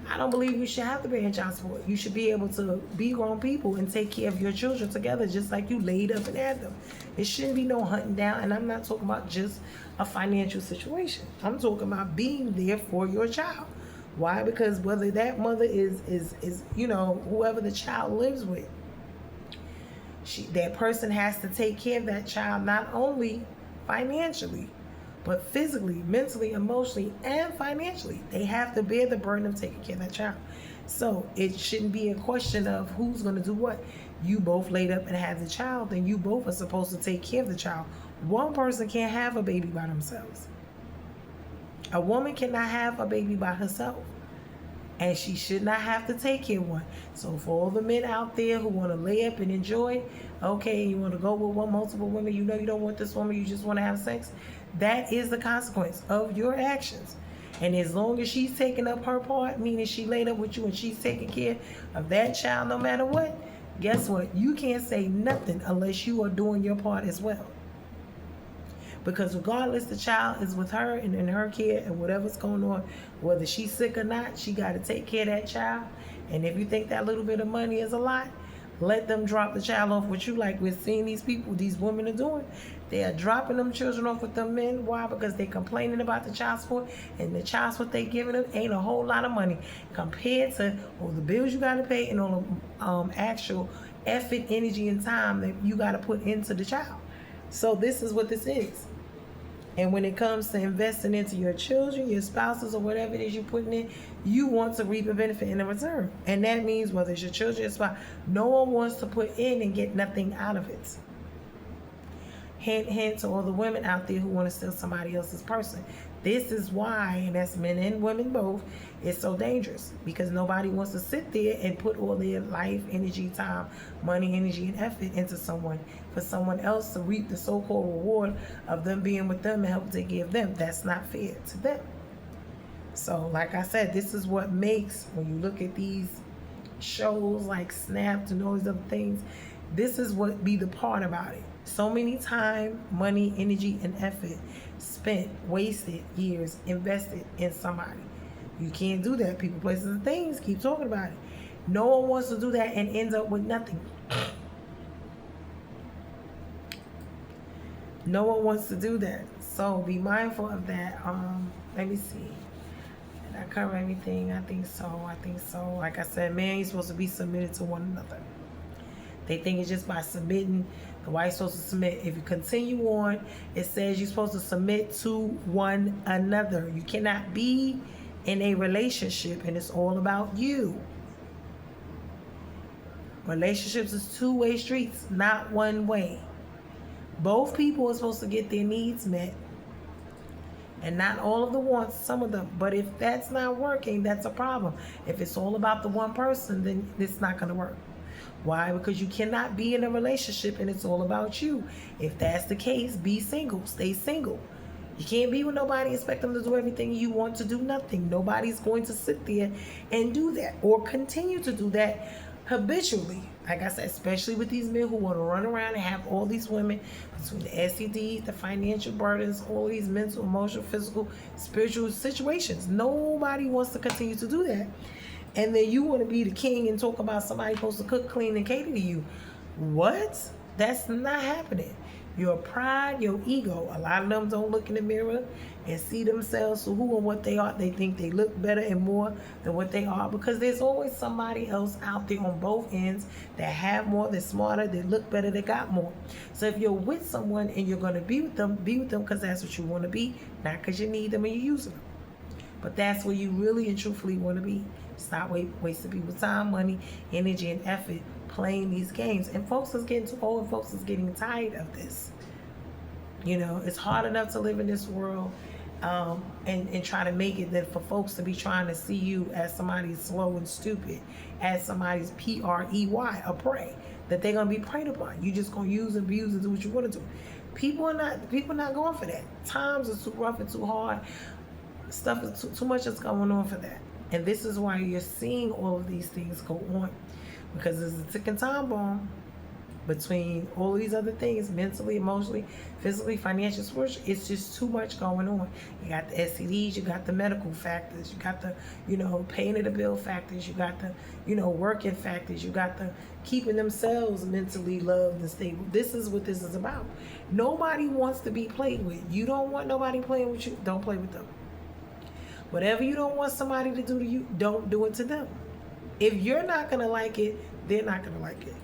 I don't believe you should have to pay in child support. You should be able to be grown people and take care of your children together, just like you laid up and had them. It shouldn't be no hunting down, and I'm not talking about just a financial situation. I'm talking about being there for your child. Why? Because whether that mother is whoever the child lives with, that person has to take care of that child, not only financially, but physically, mentally, emotionally, and financially. They have to bear the burden of taking care of that child. So it shouldn't be a question of who's going to do what. You both laid up and had the child, then you both are supposed to take care of the child. One person can't have a baby by themselves. A woman cannot have a baby by herself. And she should not have to take care of one. So for all the men out there who want to lay up and enjoy, okay, you want to go with multiple women, you don't want this woman, you just want to have sex, that is the consequence of your actions. And as long as she's taking up her part, meaning she laid up with you and she's taking care of that child no matter what, guess what? You can't say nothing unless you are doing your part as well. Because regardless, the child is with her and in her care, and whatever's going on, whether she's sick or not, she got to take care of that child. And if you think that little bit of money is a lot, let them drop the child off with you, like we're seeing these people, these women are doing. They are dropping them children off with them men. Why? Because they're complaining about the child support, and the child support they giving them ain't a whole lot of money compared to all the bills you got to pay and all the actual effort, energy, and time that you got to put into the child. So this is what this is. And when it comes to investing into your children, your spouses, or whatever it is you're putting in, you want to reap a benefit in the return. And that means whether it's your children or spouse, no one wants to put in and get nothing out of it. Hint, hint to all the women out there who want to steal somebody else's person. This is why, and that's men and women both, it's so dangerous. Because nobody wants to sit there and put all their life, energy, time, money, energy, and effort into someone for someone else to reap the so-called reward of them being with them and help take care of them. That's not fair to them. So, like I said, this is what makes, when you look at these shows like Snapped and all these other things, this is what be the part about it. So many time, money, energy, and effort spent, wasted, years invested in somebody. You can't do that. People, places, and things keep talking about it. No one wants to do that and ends up with nothing. No one wants to do that. So be mindful of that. Let me see. Did I cover everything? I think so. Like I said, man, you're supposed to be submitted to one another. They think it's just by submitting. The wife's supposed to submit. If you continue on, it says you're supposed to submit to one another. You cannot be in a relationship and it's all about you. Relationships is two-way streets, not one way. Both people are supposed to get their needs met. And not all of the wants, some of them. But if that's not working, that's a problem. If it's all about the one person, then it's not going to work. Why? Because you cannot be in a relationship and it's all about you. If that's the case, be single. Stay single. You can't be with nobody and expect them to do everything you want to do. Nothing. Nobody's going to sit there and do that or continue to do that habitually. Like I said, especially with these men who want to run around and have all these women, between the STDs, the financial burdens, all these mental, emotional, physical, spiritual situations. Nobody wants to continue to do that. And then you want to be the king and talk about somebody supposed to cook, clean, and cater to you. What? That's not happening. Your pride, your ego. A lot of them don't look in the mirror and see themselves for who and what they are. They think they look better and more than what they are because there's always somebody else out there on both ends that have more, they're smarter, they look better, they got more. So if you're with someone and you're going to be with them because that's what you want to be, not because you need them and you're using them. But that's where you really and truthfully want to be. Stop wasting people's time, money, energy, and effort playing these games. And folks is getting too old, and folks is getting tired of this. You know, it's hard enough to live in this world and try to make it, that for folks to be trying to see you as somebody slow and stupid, as somebody's P-R-E-Y, a prey, that they're going to be preyed upon. You just going to use and abuse and do what you want to do. People are not going for that. Times are too rough and too hard. Stuff is too much is going on for that. And this is why you're seeing all of these things go on, because there's a ticking time bomb between all of these other things, mentally, emotionally, physically, financially, spiritually. It's just too much going on. You got the STDs, you got the medical factors, you got the, paying of the bill factors, you got the, working factors, you got the keeping themselves mentally loved and stable. This is what this is about. Nobody wants to be played with. You don't want nobody playing with you, don't play with them. Whatever you don't want somebody to do to you, don't do it to them. If you're not going to like it, they're not going to like it.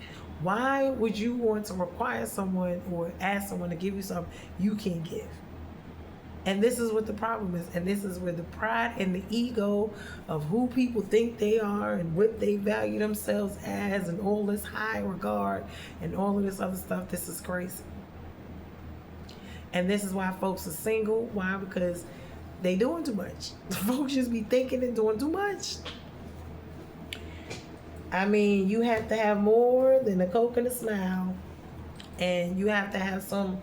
Why would you want to require someone or ask someone to give you something you can't give? And this is what the problem is. And this is where the pride and the ego of who people think they are and what they value themselves as, and all this high regard and all of this other stuff, this is crazy. And this is why folks are single. Why? Because they doing too much. Folks just be thinking and doing too much. I mean, you have to have more than a Coke and a smile, and you have to have some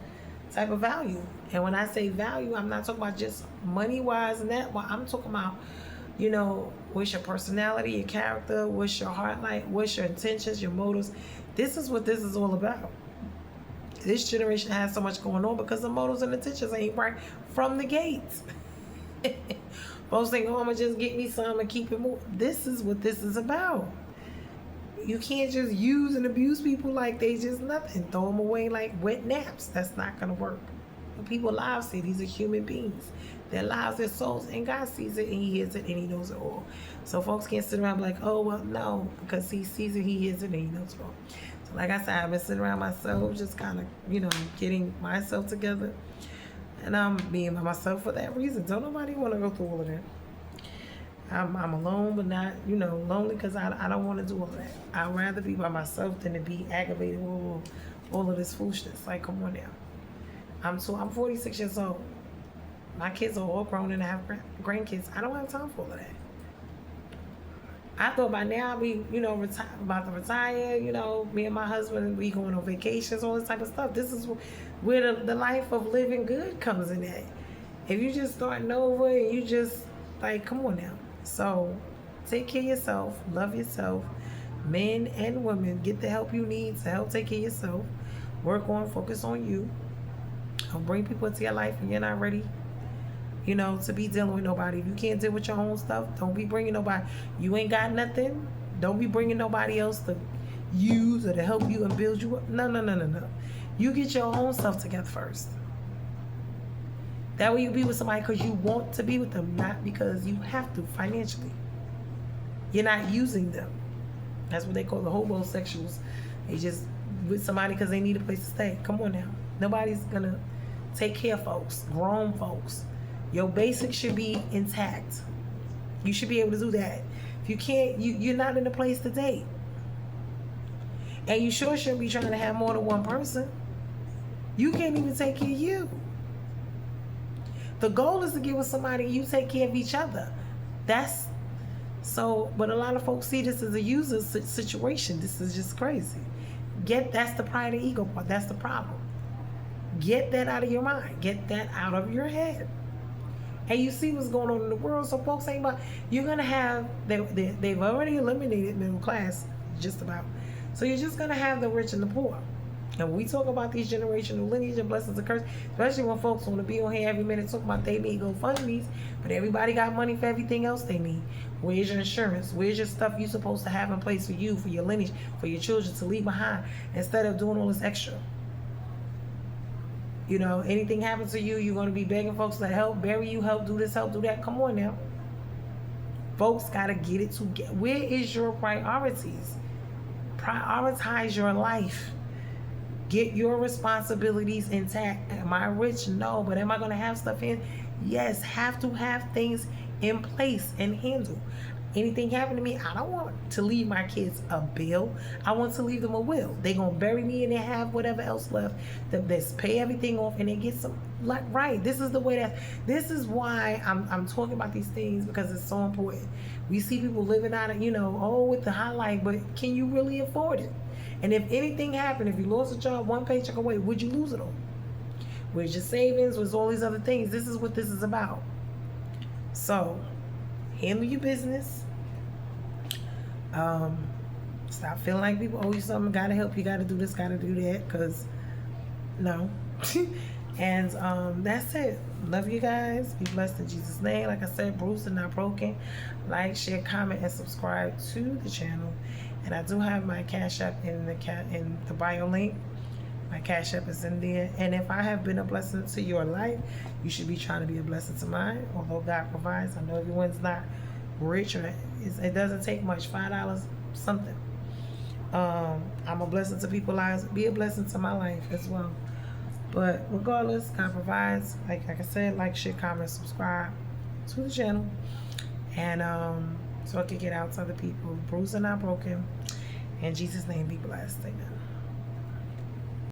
type of value. And when I say value, I'm not talking about just money-wise and that. Well, I'm talking about, what's your personality, your character, what's your heart like, what's your intentions, your motives. This is what this is all about. This generation has so much going on because the motives and intentions ain't right from the gates. Folks think, oh, I'm going to just get me some and keep it moving. This is what this is about. You can't just use and abuse people like they just nothing. Throw them away like wet naps. That's not going to work. When people lives see, these are human beings. Their lives, their souls, and God sees it, and He hears it, and He knows it all. So folks can't sit around and be like, oh, well, no, because He sees it, He hears it, and He knows it all. So like I said, I've been sitting around myself, just kind of, getting myself together. And I'm being by myself for that reason. Don't nobody want to go through all of that. I'm alone, but not, lonely, because I don't want to do all that. I'd rather be by myself than to be aggravated with all of this foolishness. Like, come on now. I'm 46 years old. My kids are all grown and I have grandkids. I don't have time for all of that. I thought by now I'd be, about to retire, me and my husband, we going on vacations, all this type of stuff. This is where the life of living good comes in at. If you just starting over and you just, like, come on now. So take care of yourself, love yourself. Men and women, get the help you need to help take care of yourself. Focus on you. Don't bring people into your life when you're not ready, to be dealing with nobody. If you can't deal with your own stuff, don't be bringing nobody. You ain't got nothing. Don't be bringing nobody else to use or to help you and build you up. No. You get your own stuff together first. That way you be with somebody because you want to be with them, not because you have to financially. You're not using them. That's what they call the homosexuals. They just with somebody because they need a place to stay. Come on now. Nobody's going to take care of folks, grown folks. Your basics should be intact. You should be able to do that. If you can't, you're not in a place to date. And you sure shouldn't be trying to have more than one person. You can't even take care of you. The goal is to get with somebody and you take care of each other. But a lot of folks see this as a user situation. This is just crazy. That's the pride and ego part. That's the problem. Get that out of your mind. Get that out of your head. And you see what's going on in the world. So folks ain't about, you're going to have, they've already eliminated middle class, just about. So you're just going to have the rich and the poor. And we talk about these generational lineage and blessings and curses, especially when folks want to be on here every minute talking about they need GoFundMes, but everybody got money for everything else they need. Where's your insurance? Where's your stuff you're supposed to have in place for you, for your lineage, for your children to leave behind, instead of doing all this extra? Anything happens to you, you're going to be begging folks to help bury you, help do this, help do that. Come on now. Folks got to get it together. Where is your priorities? Prioritize your life. Get your responsibilities intact. Am I rich? No. But am I going to have stuff in? Yes. Have to have things in place and handle. anything happen to me, I don't want to leave my kids a bill. I want to leave them a will. They gonna bury me and they have whatever else left. They pay everything off and they get some like right. This is the way that. This is why I'm talking about these things, because it's so important. We see people living out of, with the highlight, but can you really afford it? And if anything happened, if you lost a job, one paycheck away, would you lose it all? Where's your savings? Where's all these other things? This is what this is about. So, handle your business. Stop feeling like people owe you something. Gotta help you. Gotta do this. Gotta do that. Cause no. And that's it. Love you guys. Be blessed in Jesus' name. Like I said, Bruised and Not Broken. Like, share, comment, and subscribe to the channel. And I do have my Cash App in the bio link. My Cash App is in there. And if I have been a blessing to your life, you should be trying to be a blessing to mine. Although God provides. I know everyone's not rich, or it doesn't take much. $5 something. I'm a blessing to people's lives. Be a blessing to my life as well. But regardless, God provides. Like I said, like, share, comment, subscribe to the channel. And so I can get out to other people. Bruised and Not Broken. In Jesus' name, be blessed. Amen.